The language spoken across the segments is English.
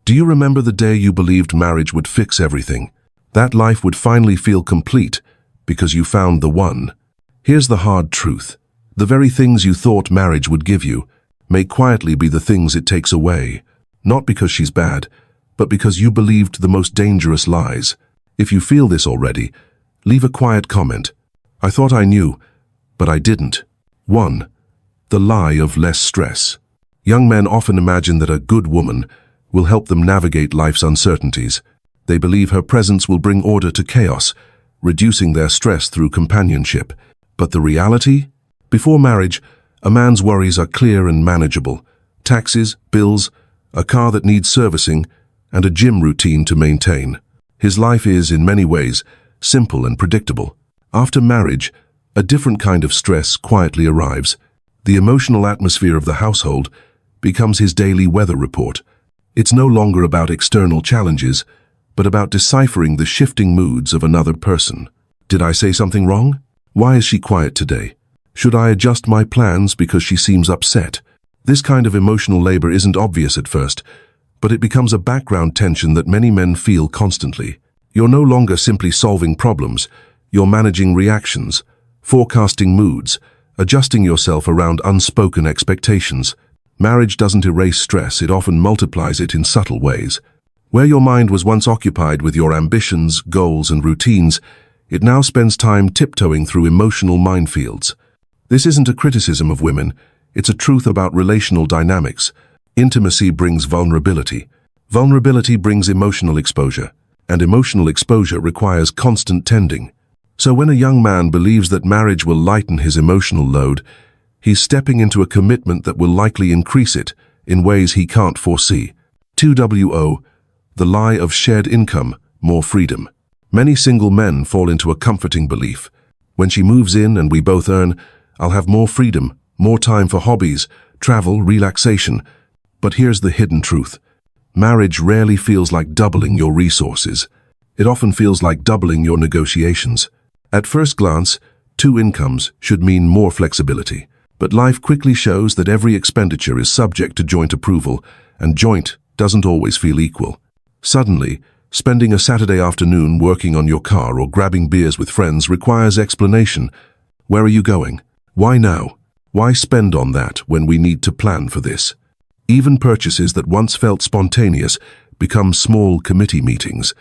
Do you remember the day you believed marriage would fix everything? That life would finally feel complete because you found the one. Here's the hard truth. The very things you thought marriage would give you may quietly be the things it takes away. Not because she's bad, but because you believed the most dangerous lies. If you feel this already, leave a quiet comment. I thought I knew, but I didn't. 1. The lie of less stress. Young men often imagine that a good woman will help them navigate life's uncertainties. They believe her presence will bring order to chaos, reducing their stress through companionship. But the reality? Before marriage, a man's worries are clear and manageable. Taxes, bills, a car that needs servicing, and a gym routine to maintain. His life is, in many ways, simple and predictable. After marriage, a different kind of stress quietly arrives. The emotional atmosphere of the household becomes his daily weather report. It's no longer about external challenges, but about deciphering the shifting moods of another person. Did I say something wrong? Why is she quiet today? Should I adjust my plans because she seems upset? This kind of emotional labor isn't obvious at first, but it becomes a background tension that many men feel constantly. You're no longer simply solving problems, you're managing reactions, forecasting moods, adjusting yourself around unspoken expectations. Marriage doesn't erase stress, it often multiplies it in subtle ways. Where your mind was once occupied with your ambitions, goals, and routines, it now spends time tiptoeing through emotional minefields. This isn't a criticism of women, it's a truth about relational dynamics. Intimacy brings vulnerability. Vulnerability brings emotional exposure, and emotional exposure requires constant tending. So when a young man believes that marriage will lighten his emotional load, he's stepping into a commitment that will likely increase it in ways he can't foresee. 2WO, the lie of shared income, more freedom. Many single men fall into a comforting belief. When she moves in and we both earn, I'll have more freedom, more time for hobbies, travel, relaxation. But here's the hidden truth. Marriage rarely feels like doubling your resources. It often feels like doubling your negotiations. At first glance, 2 incomes should mean more flexibility. But life quickly shows that every expenditure is subject to joint approval, and joint doesn't always feel equal. Suddenly, spending a Saturday afternoon working on your car or grabbing beers with friends requires explanation. Where are you going? Why now? Why spend on that when we need to plan for this? Even purchases that once felt spontaneous become small committee meetings.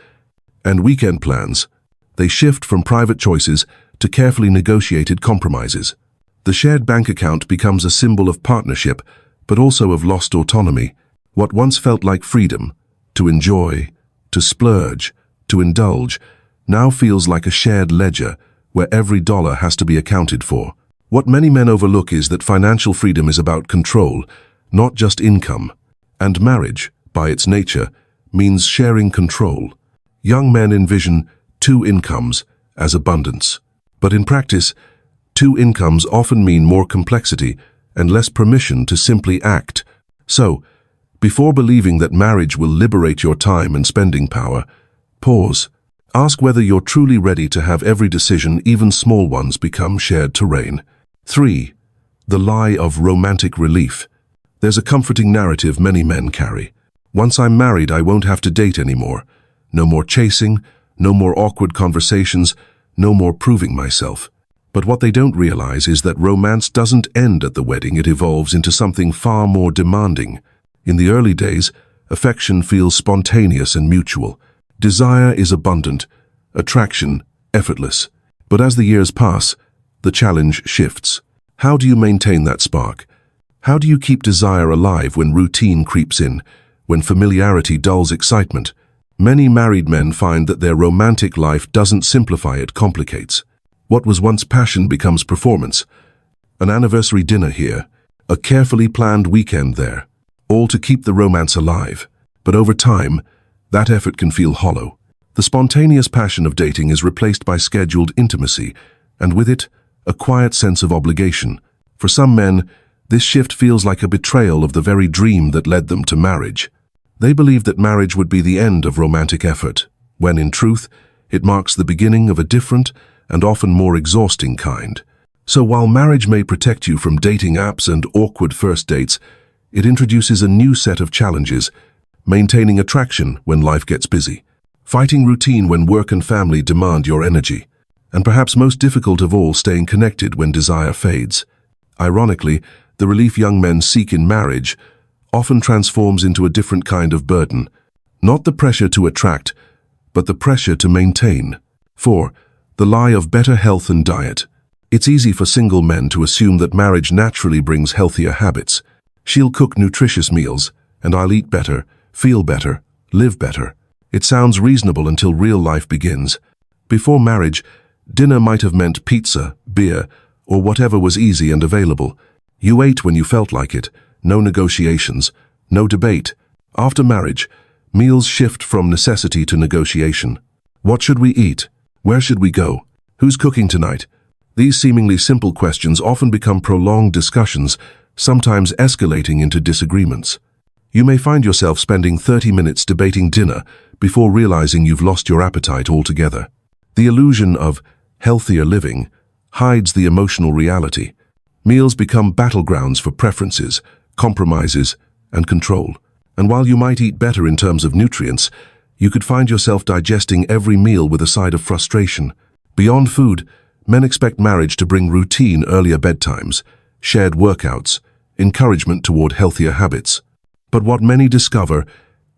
And weekend plans, they shift from private choices to carefully negotiated compromises. The shared bank account becomes a symbol of partnership, but also of lost autonomy. What once felt like freedom, to enjoy, to splurge, to indulge, now feels like a shared ledger where every dollar has to be accounted for. What many men overlook is that financial freedom is about control, not just income. And marriage, by its nature, means sharing control. Young men envision 2 incomes as abundance. But in practice, 2 incomes often mean more complexity and less permission to simply act. So, before believing that marriage will liberate your time and spending power, pause. Ask whether you're truly ready to have every decision, even small ones, become shared terrain. 3. The lie of romantic relief. There's a comforting narrative many men carry. Once I'm married, I won't have to date anymore. No more chasing, no more awkward conversations, no more proving myself. But what they don't realize is that romance doesn't end at the wedding, it evolves into something far more demanding. In the early days, affection feels spontaneous and mutual. Desire is abundant, attraction effortless. But as the years pass, the challenge shifts. How do you maintain that spark? How do you keep desire alive when routine creeps in, when familiarity dulls excitement? Many married men find that their romantic life doesn't simplify, it complicates. What was once passion becomes performance. An anniversary dinner here, a carefully planned weekend there, all to keep the romance alive. But over time, that effort can feel hollow. The spontaneous passion of dating is replaced by scheduled intimacy, and with it, a quiet sense of obligation. For some men, this shift feels like a betrayal of the very dream that led them to marriage. They believe that marriage would be the end of romantic effort, when in truth, it marks the beginning of a different and often more exhausting kind. So while marriage may protect you from dating apps and awkward first dates, it introduces a new set of challenges. maintaining attraction when life gets busy, fighting routine when work and family demand your energy, and perhaps most difficult of all, staying connected when desire fades. Ironically, the relief young men seek in marriage often transforms into a different kind of burden. Not the pressure to attract, but the pressure to maintain. 4. The lie of better health and diet. It's easy for single men to assume that marriage naturally brings healthier habits. She'll cook nutritious meals, and I'll eat better, feel better, live better. It sounds reasonable until real life begins. Before marriage, dinner might have meant pizza, beer, or whatever was easy and available. You ate when you felt like it, no negotiations, no debate. After marriage, meals shift from necessity to negotiation. What should we eat? Where should we go? Who's cooking tonight? These seemingly simple questions often become prolonged discussions, sometimes escalating into disagreements. You may find yourself spending 30 minutes debating dinner before realizing you've lost your appetite altogether. The illusion of healthier living hides the emotional reality. Meals become battlegrounds for preferences, compromises, and control. And while you might eat better in terms of nutrients, you could find yourself digesting every meal with a side of frustration. Beyond food, men expect marriage to bring routine, earlier bedtimes, shared workouts, encouragement toward healthier habits. But what many discover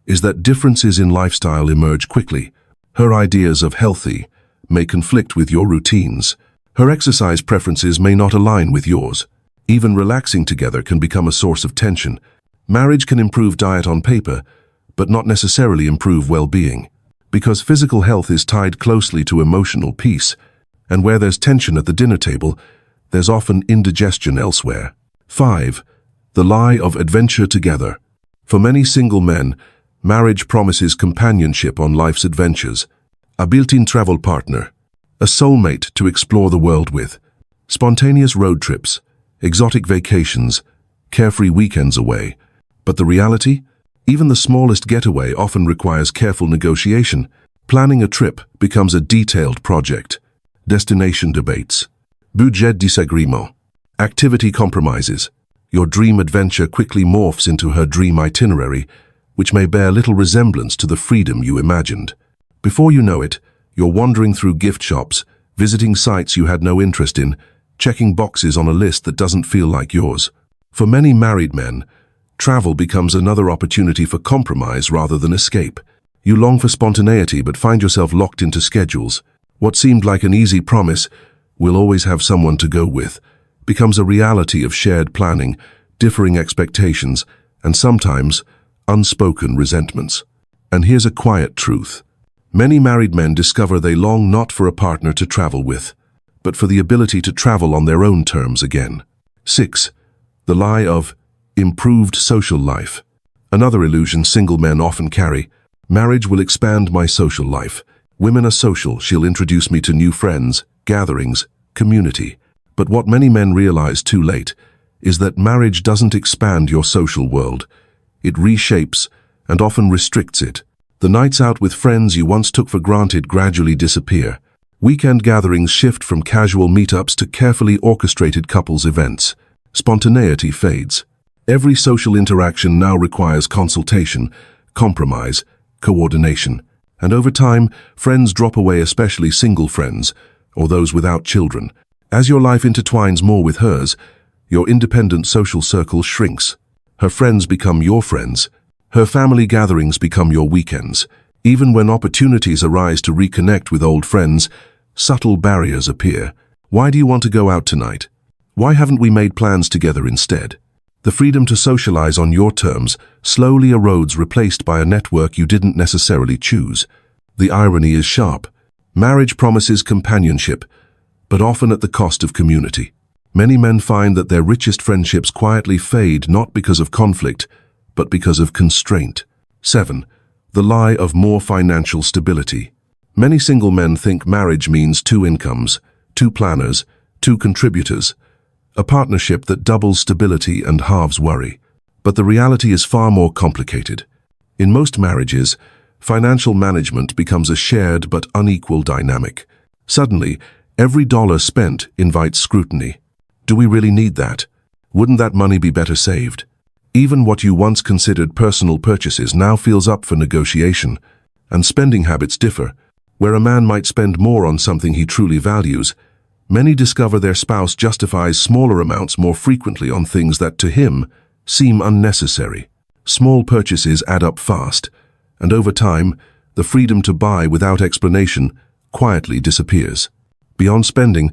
is that differences in lifestyle emerge quickly. Her ideas of healthy may conflict with your routines. Her exercise preferences may not align with yours. Even relaxing together can become a source of tension. Marriage can improve diet on paper, but not necessarily improve well-being, because physical health is tied closely to emotional peace, and where there's tension at the dinner table, there's often indigestion elsewhere. 5. The lie of adventure together. For many single men, marriage promises companionship on life's adventures, a built-in travel partner, a soulmate to explore the world with, spontaneous road trips, exotic vacations, carefree weekends away. But the reality? Even the smallest getaway often requires careful negotiation. Planning a trip becomes a detailed project. Destination debates, budget disagreement, activity compromises. Your dream adventure quickly morphs into her dream itinerary, which may bear little resemblance to the freedom you imagined. Before you know it, you're wandering through gift shops, visiting sites you had no interest in, checking boxes on a list that doesn't feel like yours. For many married men, travel becomes another opportunity for compromise rather than escape. You long for spontaneity but find yourself locked into schedules. What seemed like an easy promise, "we'll always have someone to go with," becomes a reality of shared planning, differing expectations, and sometimes unspoken resentments. And here's a quiet truth. Many married men discover they long not for a partner to travel with, but for the ability to travel on their own terms again. 6. The lie of improved social life. Another illusion single men often carry. Marriage will expand my social life. Women are social, she'll introduce me to new friends, gatherings, community. But what many men realize too late is that marriage doesn't expand your social world. It reshapes and often restricts it. The nights out with friends you once took for granted gradually disappear. Weekend gatherings shift from casual meetups to carefully orchestrated couples events. Spontaneity fades. Every social interaction now requires consultation, compromise, coordination. And over time, friends drop away, especially single friends, or those without children. As your life intertwines more with hers, your independent social circle shrinks. Her friends become your friends. Her family gatherings become your weekends. Even when opportunities arise to reconnect with old friends, subtle barriers appear. Why do you want to go out tonight? Why haven't we made plans together instead? The freedom to socialize on your terms slowly erodes, replaced by a network you didn't necessarily choose. The irony is sharp. Marriage promises companionship, but often at the cost of community. Many men find that their richest friendships quietly fade, not because of conflict, but because of constraint. 7. The lie of more financial stability. Many single men think marriage means 2 incomes, 2 planners, 2 contributors, a partnership that doubles stability and halves worry. But the reality is far more complicated. In most marriages, financial management becomes a shared but unequal dynamic. Suddenly, every dollar spent invites scrutiny. Do we really need that? Wouldn't that money be better saved? Even what you once considered personal purchases now feels up for negotiation. And spending habits differ. Where a man might spend more on something he truly values, many discover their spouse justifies smaller amounts more frequently on things that, to him, seem unnecessary. Small purchases add up fast, and over time, the freedom to buy without explanation quietly disappears. Beyond spending,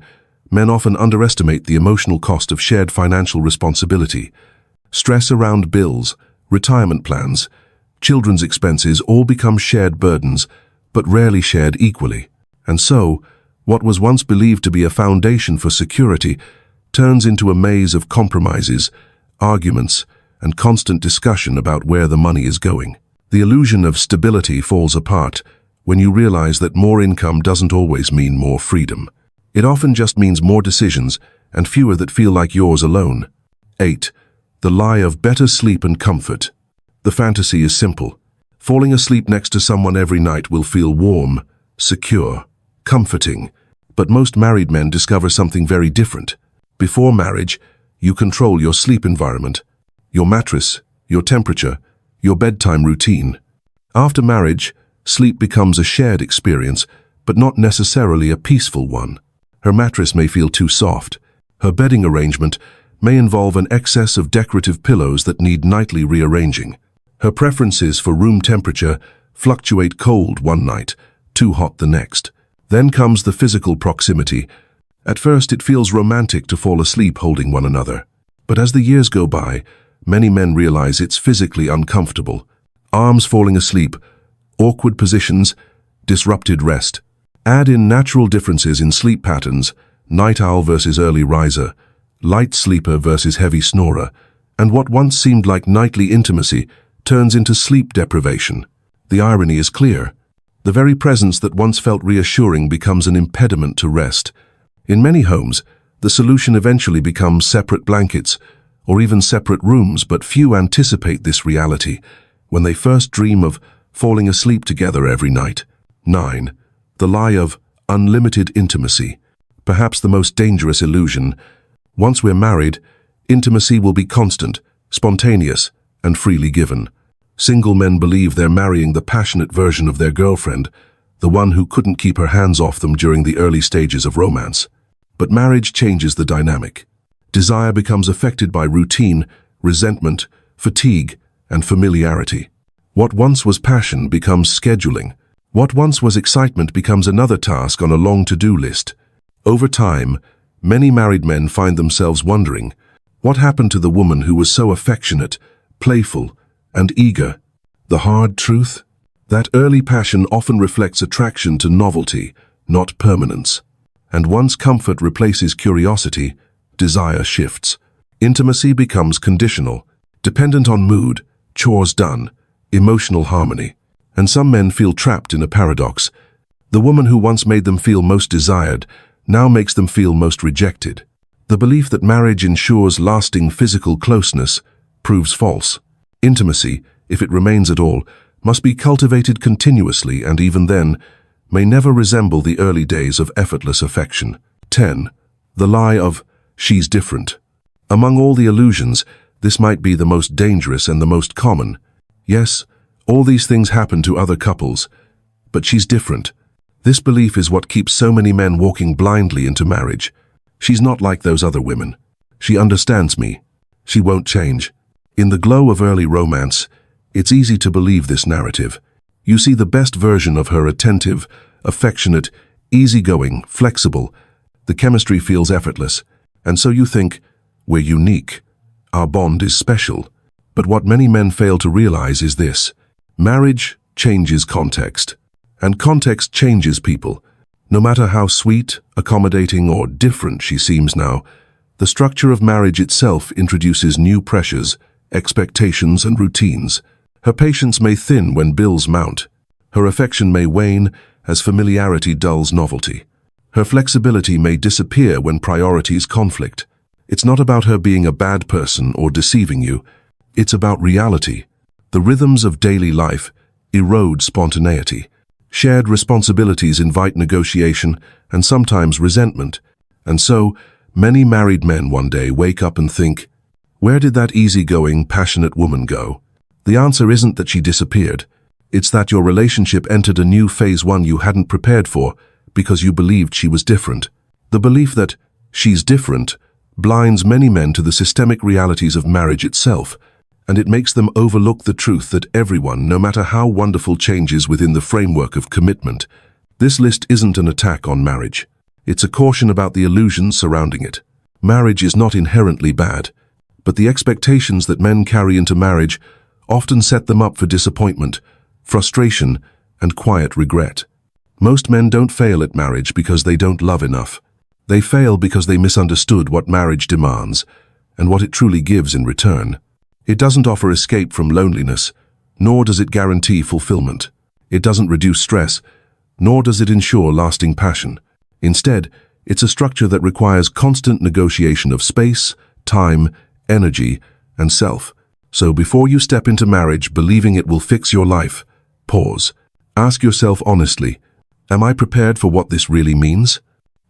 men often underestimate the emotional cost of shared financial responsibility. Stress around bills, retirement plans, children's expenses all become shared burdens, but rarely shared equally. And so, what was once believed to be a foundation for security turns into a maze of compromises, arguments, and constant discussion about where the money is going. The illusion of stability falls apart when you realize that more income doesn't always mean more freedom. It often just means more decisions and fewer that feel like yours alone. 8. The lie of better sleep and comfort. The fantasy is simple. Falling asleep next to someone every night will feel warm, secure, comforting. But most married men discover something very different. Before marriage, you control your sleep environment, your mattress, your temperature, your bedtime routine. After marriage, sleep becomes a shared experience, but not necessarily a peaceful one. Her mattress may feel too soft. Her bedding arrangement may involve an excess of decorative pillows that need nightly rearranging. Her preferences for room temperature fluctuate: cold one night, too hot the next. Then comes the physical proximity. At first it feels romantic to fall asleep holding one another. But as the years go by, many men realize it's physically uncomfortable. Arms falling asleep, awkward positions, disrupted rest. Add in natural differences in sleep patterns, night owl versus early riser, light sleeper versus heavy snorer, and what once seemed like nightly intimacy turns into sleep deprivation. The irony is clear. The very presence that once felt reassuring becomes an impediment to rest. In many homes, the solution eventually becomes separate blankets or even separate rooms, but few anticipate this reality when they first dream of falling asleep together every night. 9. The lie of unlimited intimacy. Perhaps the most dangerous illusion. Once we're married, intimacy will be constant, spontaneous, and freely given. Single men believe they're marrying the passionate version of their girlfriend, the one who couldn't keep her hands off them during the early stages of romance. But marriage changes the dynamic. Desire becomes affected by routine, resentment, fatigue, and familiarity. What once was passion becomes scheduling. What once was excitement becomes another task on a long to-do list. Over time, many married men find themselves wondering, what happened to the woman who was so affectionate, playful, and eager? The hard truth? That early passion often reflects attraction to novelty, not permanence. And once comfort replaces curiosity, desire shifts. Intimacy becomes conditional, dependent on mood, chores done, emotional harmony. And some men feel trapped in a paradox. The woman who once made them feel most desired now makes them feel most rejected. The belief that marriage ensures lasting physical closeness proves false. Intimacy, if it remains at all, must be cultivated continuously, and even then, may never resemble the early days of effortless affection. 10. The lie of she's different. Among all the illusions, this might be the most dangerous and the most common. Yes, all these things happen to other couples, but she's different. This belief is what keeps so many men walking blindly into marriage. She's not like those other women. She understands me. She won't change. In the glow of early romance, it's easy to believe this narrative. You see the best version of her: attentive, affectionate, easygoing, flexible. The chemistry feels effortless, and so you think, we're unique. Our bond is special. But what many men fail to realize is this: marriage changes context, and context changes people. No matter how sweet, accommodating, or different she seems now, the structure of marriage itself introduces new pressures, expectations, and routines. Her patience may thin when bills mount. Her affection may wane as familiarity dulls novelty. Her flexibility may disappear when priorities conflict. It's not about her being a bad person or deceiving you. It's about reality. The rhythms of daily life erode spontaneity. Shared responsibilities invite negotiation and sometimes resentment. And so, many married men one day wake up and think, Where did that easygoing, passionate woman go? The answer isn't that she disappeared. It's that your relationship entered a new phase, one you hadn't prepared for, because you believed she was different. The belief that she's different blinds many men to the systemic realities of marriage itself, and it makes them overlook the truth that everyone, no matter how wonderful, changes within the framework of commitment. This list isn't an attack on marriage. It's a caution about the illusions surrounding it. Marriage is not inherently bad, but the expectations that men carry into marriage often set them up for disappointment, frustration, and quiet regret. Most men don't fail at marriage because they don't love enough. They fail because they misunderstood what marriage demands and what it truly gives in return. It doesn't offer escape from loneliness, nor does it guarantee fulfillment. It doesn't reduce stress, nor does it ensure lasting passion. Instead, it's a structure that requires constant negotiation of space, time, energy, and self. So before you step into marriage believing it will fix your life, pause. Ask yourself honestly, am I prepared for what this really means?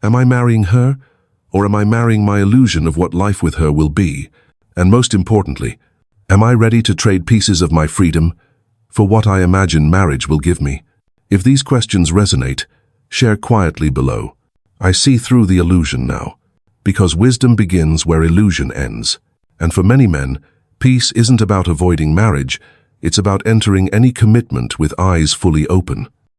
Am I marrying her, or am I marrying my illusion of what life with her will be? And most importantly, am I ready to trade pieces of my freedom for what I imagine marriage will give me? If these questions resonate, share quietly below. I see through the illusion now, because wisdom begins where illusion ends. And for many men, peace isn't about avoiding marriage, it's about entering any commitment with eyes fully open.